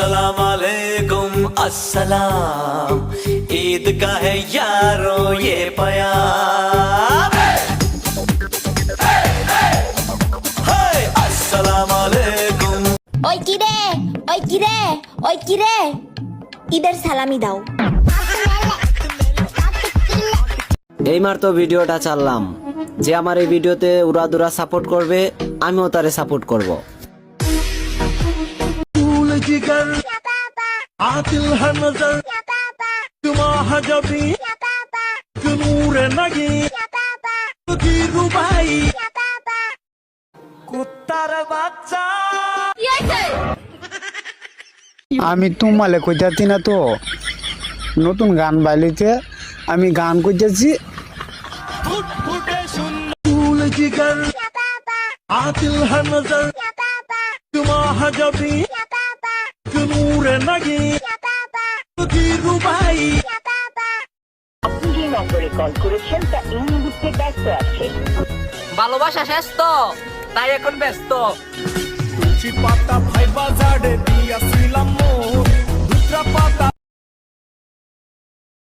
अस्सलाम वालेकुम अस्सलाम, ईद का है यारो ये प्यार। अस्सलाम वालेकुम। ওই কিরে ওই কিরে ওই কিরে ঈদের সালামি দাও। এইমার তো ভিডিওটা ছাড়লাম, যে আমার এই ভিডিওতে উড়াদুরা সাপোর্ট করবে আমিও তারে সাপোর্ট করব। কুত্তার বাচ্চা আমি তোমালে কইতাছি না তো, নতুন গান বাইলিতে আমি গান কইতেছি। ভালোবাসা শেষ তো, তাই এখন ব্যস্ত। তুলসী পাতা ভাই বাজারে দিয়াছিলাম মোর, দুধরা পাতা